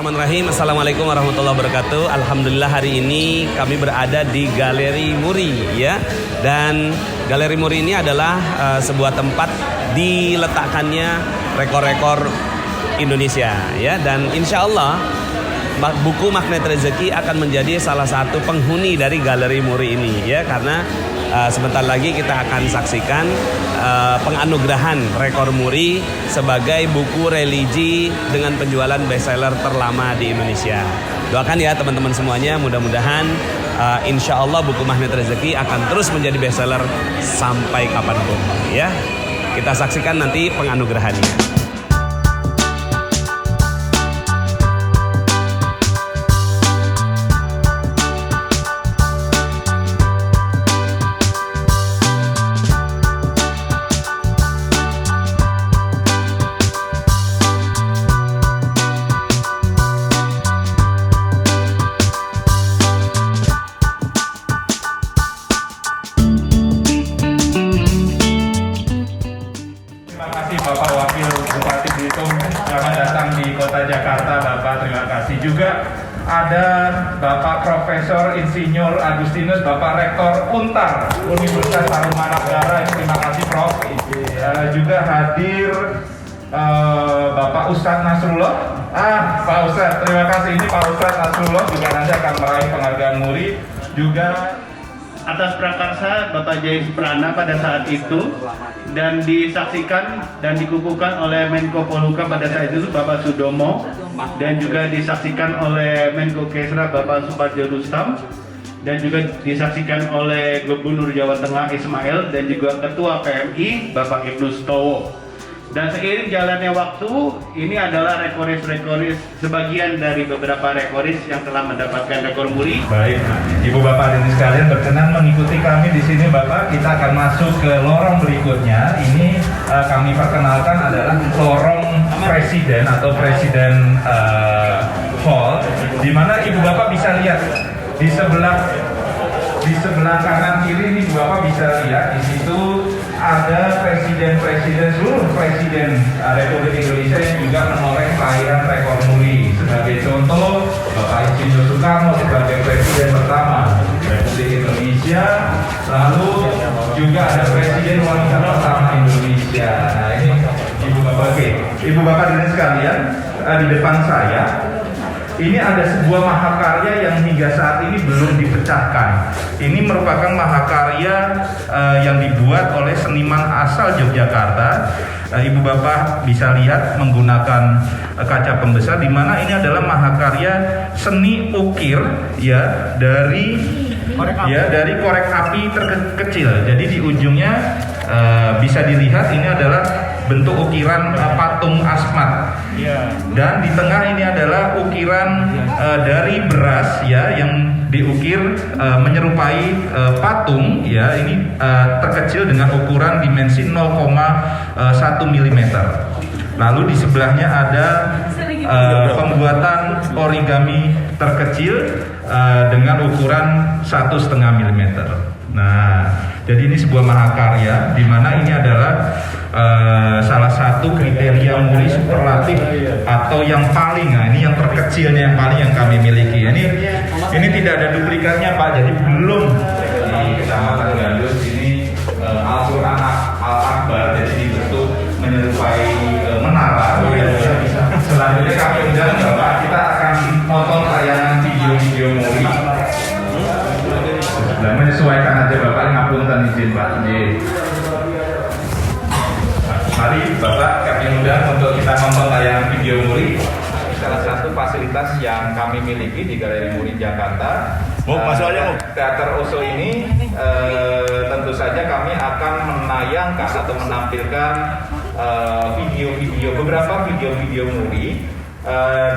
Bismillahirrahmanirrahim. Assalamualaikum warahmatullahi wabarakatuh. Alhamdulillah hari ini kami berada di Galeri Muri ya. Dan Galeri Muri ini adalah sebuah tempat diletakkannya rekor-rekor Indonesia ya. Dan insya Allah buku Magnet Rezeki akan menjadi salah satu penghuni dari Galeri Muri ini ya. Karena sebentar lagi kita akan saksikan penganugerahan rekor Muri sebagai buku religi dengan penjualan bestseller terlama di Indonesia. Doakan ya teman-teman semuanya, mudah-mudahan insya Allah buku Magnet Rezeki akan terus menjadi bestseller sampai kapanpun ya. Kita saksikan nanti penganugerahannya. Bapak Wakil Bupati Belitung, selamat datang di Kota Jakarta, Bapak. Terima kasih juga ada Bapak Profesor Insinyur Agustinus, Bapak Rektor Untar Universitas Tarumanagara. Terima kasih Prof. Juga hadir Bapak Ustadz Nasrullah. Pak Ustadz, terima kasih. Ini Pak Ustadz Nasrullah juga nanti akan meraih penghargaan Muri. Juga atas prakarsa Bapak Jaya Suprana pada saat itu, dan disaksikan dan dikukuhkan oleh Menko Polhukam pada saat itu Bapak Sudomo, dan juga disaksikan oleh Menko Kesra Bapak Supardjo Rustam, dan juga disaksikan oleh Gubernur Jawa Tengah Ismail, dan juga Ketua PMI Bapak Ibnu Sutowo. Dan seiring jalannya waktu, ini adalah rekoris sebagian dari beberapa rekoris yang telah mendapatkan rekor Muri. Baik, Ibu Bapak dan sekalian berkenan mengikuti kami di sini, Bapak. Kita akan masuk ke lorong berikutnya. Ini kami perkenalkan adalah lorong Presiden atau Presiden Hall, di mana Ibu Bapak bisa lihat di sebelah kanan kiri ini. Ibu Bapak bisa lihat di situ ada presiden-presiden, seluruh presiden Republik Indonesia yang juga menoreh kelahiran rekor Muri. Sebagai contoh, Bapak Insinyur Soekarno sebagai presiden pertama Republik Indonesia, lalu juga ada presiden wanita pertama Indonesia. Nah ini Ibu Bapak, oke. Ibu Bapak dan sekalian, di depan saya ini ada sebuah mahakarya yang hingga saat ini belum dipecahkan. Ini merupakan mahakarya yang dibuat oleh seniman asal Yogyakarta. Ibu Bapak bisa lihat menggunakan kaca pembesar, di mana ini adalah mahakarya seni ukir ya dari korek api terkecil. Jadi di ujungnya bisa dilihat ini adalah bentuk ukiran patung Asmat. Dan di tengah ini adalah ukiran dari beras ya, yang diukir menyerupai patung ya. Ini terkecil dengan ukuran dimensi 0,1 mm. Lalu di sebelahnya ada pembuatan origami terkecil dengan ukuran 1,5 mm. Nah, jadi ini sebuah mahakarya di mana ini adalah salah satu kriteria Muri superlatif atau yang paling. Nah, ini yang terkecilnya, yang paling yang kami miliki. Ini tidak ada duplikatnya, Pak. Jadi belum di Kecamatan Gandus ini Al-Quran Al-Akbar, jadi dibentuk menyerupai menara. Selanjutnya kami undang Bapak, kita akan nonton tayangan video-video Muri. Dan menyesuaikan aja Bapak, ngapunten izin Pak. Mari Bapak, kami undang untuk kita nonton tayangan video Muri. Salah satu fasilitas yang kami miliki di Galeri Muri Jakarta, Teater Osho ini tentu saja kami akan menayangkan atau menampilkan beberapa video-video Muri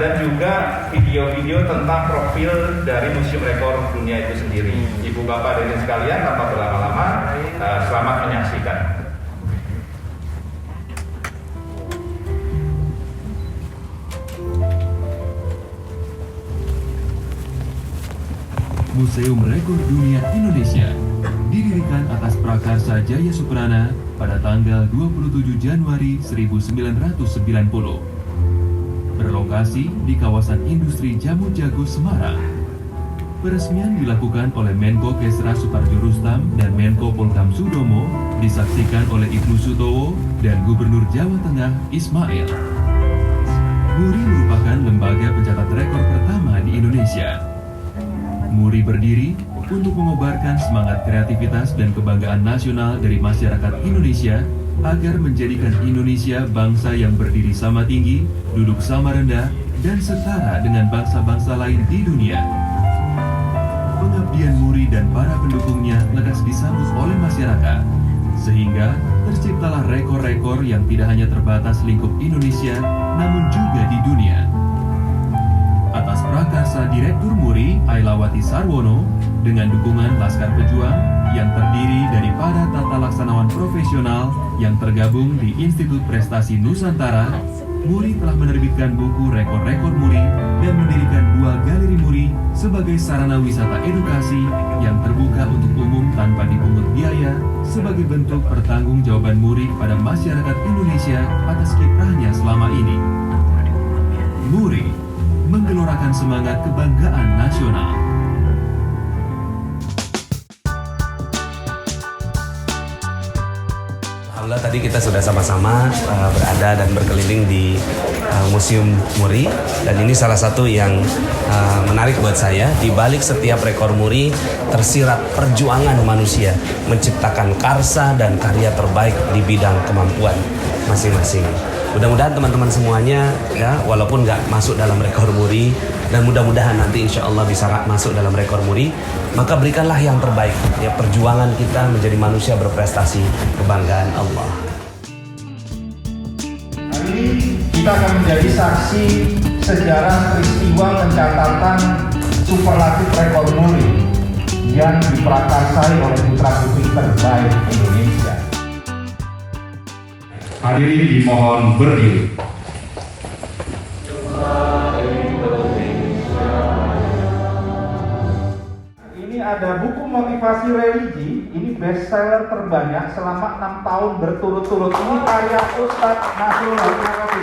dan juga video-video tentang profil dari Museum Rekor Dunia itu sendiri. Ibu Bapak dan sekalian, tanpa berlama-lama, selamat menyaksikan. Museum Rekor Dunia Indonesia didirikan atas prakarsa Jaya Suprana pada tanggal 27 Januari 1990. berlokasi di kawasan industri Jamu Jago Semarang. Peresmian dilakukan oleh Menko Kesra Supardjo Rustam dan Menko Polhukam Sudomo, disaksikan oleh Ibnu Sutowo dan Gubernur Jawa Tengah Ismail. MURI merupakan lembaga pencatat rekor pertama di Indonesia. MURI berdiri untuk mengobarkan semangat kreativitas dan kebanggaan nasional dari masyarakat Indonesia agar menjadikan Indonesia bangsa yang berdiri sama tinggi, duduk sama rendah, dan setara dengan bangsa-bangsa lain di dunia. Pengabdian MURI dan para pendukungnya lekas disambut oleh masyarakat, sehingga terciptalah rekor-rekor yang tidak hanya terbatas lingkup Indonesia, namun juga di dunia. Atas prakarsa Direktur MURI Ailawati Sarwono dengan dukungan Laskar Pejuang yang terdiri dari para tata laksanawan profesional yang tergabung di Institut Prestasi Nusantara, MURI telah menerbitkan buku rekor-rekor MURI dan mendirikan 2 galeri MURI sebagai sarana wisata edukasi yang terbuka untuk umum tanpa dipungut biaya sebagai bentuk pertanggungjawaban MURI pada masyarakat Indonesia atas kiprahnya selama ini. MURI menggelorakan semangat kebanggaan nasional. Alhamdulillah tadi kita sudah sama-sama berada dan berkeliling di Museum MURI, dan ini salah satu yang menarik buat saya. Di balik setiap rekor MURI tersirat perjuangan manusia menciptakan karsa dan karya terbaik di bidang kemampuan masing-masing. Mudah-mudahan teman-teman semuanya ya, walaupun nggak masuk dalam rekor MURI, dan mudah-mudahan nanti insya Allah bisa masuk dalam rekor MURI, maka berikanlah yang terbaik ya, perjuangan kita menjadi manusia berprestasi, kebanggaan Allah. Hari ini kita akan menjadi saksi sejarah peristiwa pencatatan superlatif rekor MURI yang diprakarsai oleh putra-putri terbaik Indonesia. Hadirin dimohon berdiri. Ini ada buku motivasi religi, ini bestseller terbanyak selama 6 tahun berturut-turut. Ini karya Ustadz Nasrullah. Terima kasih.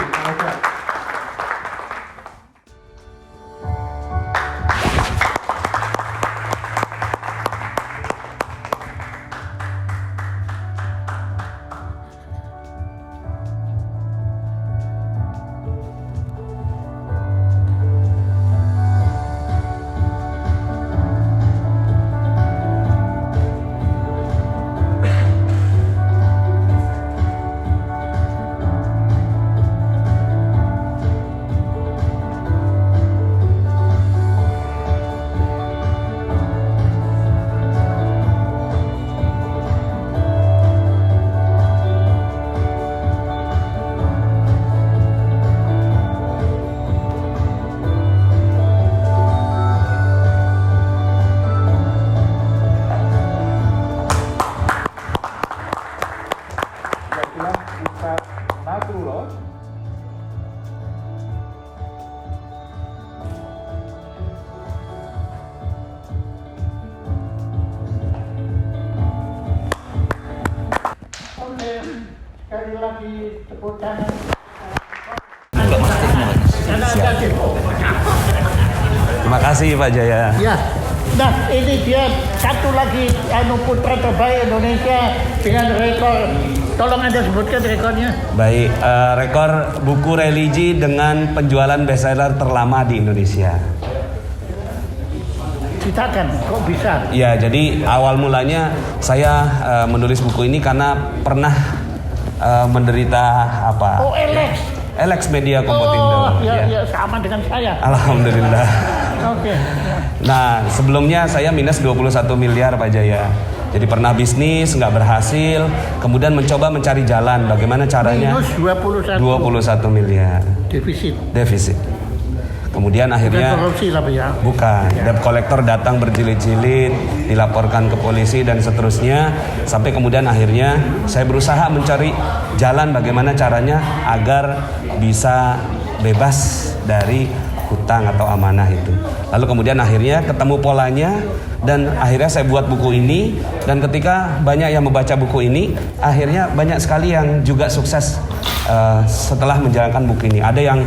Ustadz Nasrullah. Sekali lagi tepuk tangan. Terima kasih Pak Jaya. Ya, nah ini dia satu lagi putra terbaik Indonesia dengan rekor. Tolong Anda sebutkan rekornya. Baik, rekor buku religi dengan penjualan bestseller terlama di Indonesia. Ceritakan, kok bisa? Ya, jadi awal mulanya saya menulis buku ini karena pernah menderita apa? Oh, Alex Media Kompotindo. Oh, ya, sama dengan saya. Alhamdulillah. Oke. Nah, sebelumnya saya minus 21 miliar Pak Jaya. Jadi pernah bisnis, nggak berhasil. Kemudian mencoba mencari jalan bagaimana caranya. Minus 21 miliar. Defisit. Kemudian akhirnya bukan korupsi tapi ya. Bukan, debt collector datang berjilid-jilid, dilaporkan ke polisi dan seterusnya, sampai kemudian akhirnya saya berusaha mencari jalan bagaimana caranya agar bisa bebas dari hutang atau amanah itu. Lalu kemudian akhirnya ketemu polanya dan akhirnya saya buat buku ini, dan ketika banyak yang membaca buku ini, akhirnya banyak sekali yang juga sukses setelah menjalankan buku ini. Ada yang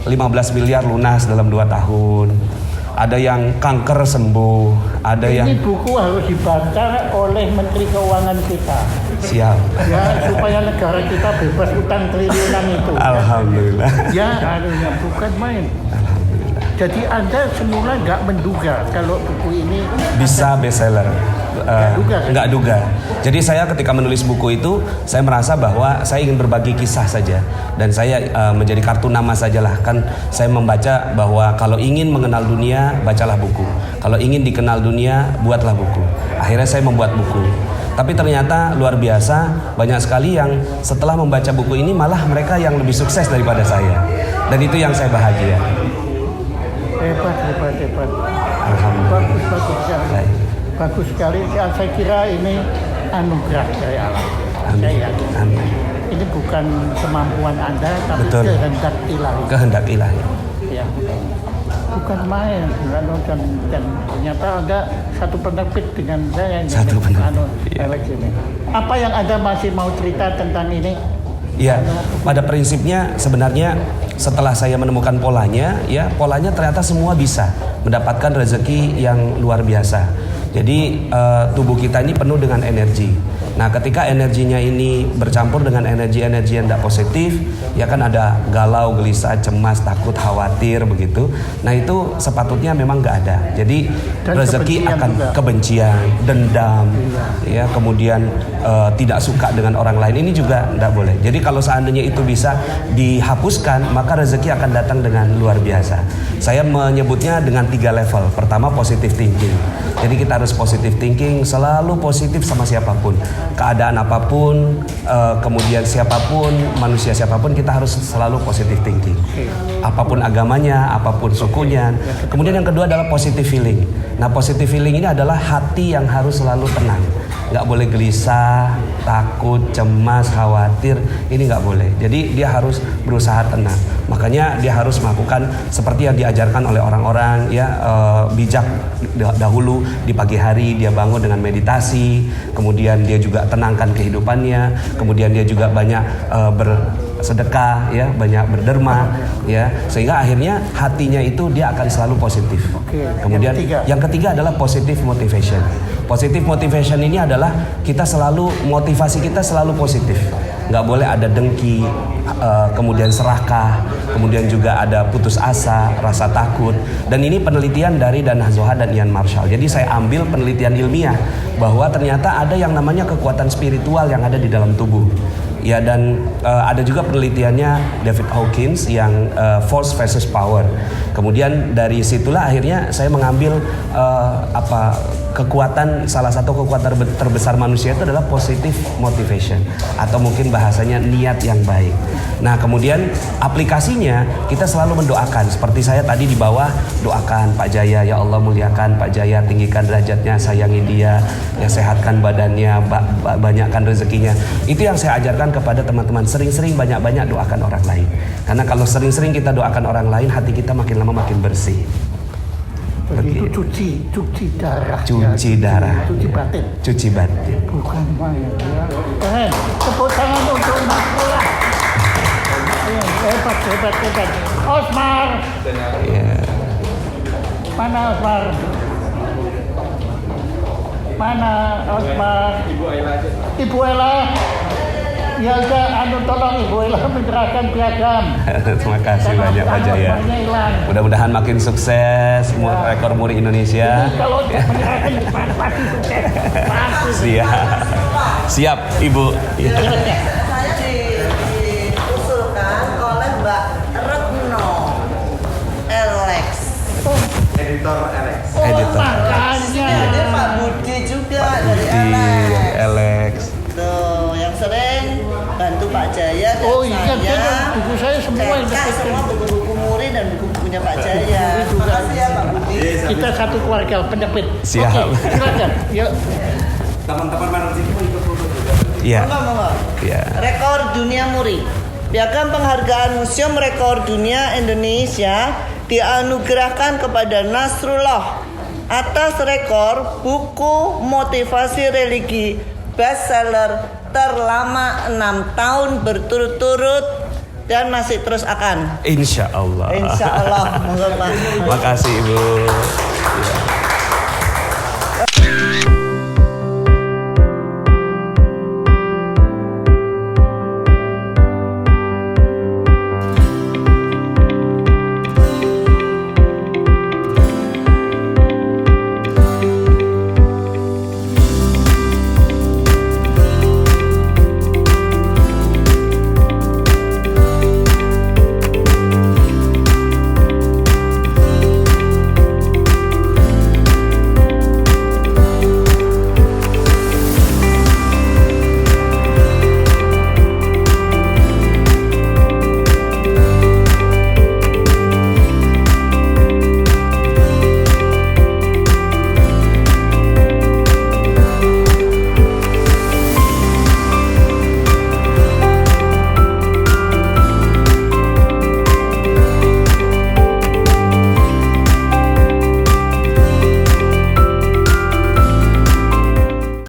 15 miliar lunas dalam 2 tahun. Ada yang kanker sembuh, ada Ini yang buku harus dibaca oleh Menteri Keuangan kita. siap. Ya, supaya negara kita bebas utang triliunan itu. Alhamdulillah. Ya, harusnya bukan main. Alhamdulillah. Jadi Anda semula nggak menduga kalau buku ini Bisa bestseller. duga, kan? Nggak duga. Jadi saya ketika menulis buku itu, saya merasa bahwa saya ingin berbagi kisah saja, dan saya menjadi kartu nama sajalah. Kan saya membaca bahwa kalau ingin mengenal dunia, bacalah buku. Kalau ingin dikenal dunia, buatlah buku. Akhirnya saya membuat buku. Tapi ternyata luar biasa, banyak sekali yang setelah membaca buku ini malah mereka yang lebih sukses daripada saya. Dan itu yang saya bahagia. hebat. Alhamdulillah. Bagus sekali. Baik. Bagus sekali. Saya kira ini anugerah dari Allah. Amin. Saya yakin. Amin. Ini bukan kemampuan Anda, tapi Betul. kehendak ilahi. Kehendak ilahi. Ya. Bukan main, dan ternyata Anda satu penerbit dengan saya. Satu penerbit. Iya. Alex ini. Apa yang Anda masih mau cerita tentang ini? Ya, pada prinsipnya sebenarnya setelah saya menemukan polanya, ya polanya ternyata semua bisa mendapatkan rezeki yang luar biasa. Jadi tubuh kita ini penuh dengan energi. Nah, ketika energinya ini bercampur dengan energi-energi yang tidak positif, ya kan ada galau, gelisah, cemas, takut, khawatir begitu. Nah, itu sepatutnya memang nggak ada. Jadi Dan rezeki kebencian akan juga. kebencian, dendam, ya kemudian tidak suka dengan orang lain, ini juga tidak boleh. Jadi kalau seandainya itu bisa dihapuskan, maka rezeki akan datang dengan luar biasa. Saya menyebutnya dengan 3 level. Pertama, positive thinking. Jadi kita harus positive thinking, selalu positif sama siapapun, keadaan apapun, kemudian siapapun, manusia siapapun, kita harus selalu positive thinking. Apapun agamanya, apapun sukunya. Kemudian yang kedua adalah positive feeling. Nah, positive feeling ini adalah hati yang harus selalu tenang. Nggak boleh gelisah, takut, cemas, khawatir. Ini nggak boleh. Jadi dia harus berusaha tenang. Makanya dia harus melakukan seperti yang diajarkan oleh orang-orang ya bijak dahulu. Di pagi hari dia bangun dengan meditasi. Kemudian dia juga tenangkan kehidupannya. Kemudian dia juga banyak bersedekah, ya, banyak berderma, ya, sehingga akhirnya hatinya itu dia akan selalu positif. Kemudian yang ketiga adalah positive motivation. Positive motivation ini adalah kita selalu, motivasi kita selalu positif. Nggak boleh ada dengki, kemudian serakah, kemudian juga ada putus asa, rasa takut. Dan ini penelitian dari Dana Zohar dan Ian Marshall. Jadi saya ambil penelitian ilmiah bahwa ternyata ada yang namanya kekuatan spiritual yang ada di dalam tubuh. Ya, dan ada juga penelitiannya David Hawkins yang force versus power. Kemudian dari situlah akhirnya saya mengambil kekuatan, salah satu kekuatan terbesar manusia itu adalah positive motivation, atau mungkin bahasanya niat yang baik. Nah, kemudian aplikasinya kita selalu mendoakan, seperti saya tadi di bawah doakan Pak Jaya, ya Allah muliakan Pak Jaya, tinggikan derajatnya, sayangi dia, ya sehatkan badannya, banyakkan rezekinya. Itu yang saya ajarkan kepada teman-teman, sering-sering banyak-banyak doakan orang lain. Karena kalau sering-sering kita doakan orang lain, hati kita makin lama makin bersih. Begitu cuci darah. Cuci darah. Cuci batin. Cuci batin. Bukan main. Ya. Keren. Tepuk tangan untuk Mas Bola. Hebat. Osmar. Ya. Mana Osmar? Mana Osmar? Ibu Ella. Ya udah, tolong Ibu Ella menyerahkan piagam. Terima kasih banyak Pak Jaya. Mudah-mudahan makin sukses rekor muri Indonesia. Ini kalau menyerahkan pasti sukses. Siap Ibu. Ya. Saya diusulkan oleh Mbak Retno Alex. Editor Alex. Editor. Makanya. Ada Pak Budi juga dari Di Alex. Alex. Tuh, yang sering bantu Pak Jaya dan Oh iya, saya. buku saya semua yang cetak semua buku-buku Muri dan buku-bukunya Pak Jaya. Terima kasih ya Pak Budi. Kita satu keluarga penerbit. Siap. Oke, silakan. Yuk. Teman-teman manajerimu ikut foto juga. Iya. Monggo. Iya. Rekor Dunia Muri. Piagam Penghargaan Museum Rekor Dunia Indonesia dianugerahkan kepada Nasrullah atas rekor buku motivasi religi bestseller terlama 6 tahun berturut-turut dan masih terus akan. Insya Allah. Insya Allah. Monggo Pak. Makasih Ibu. Ya.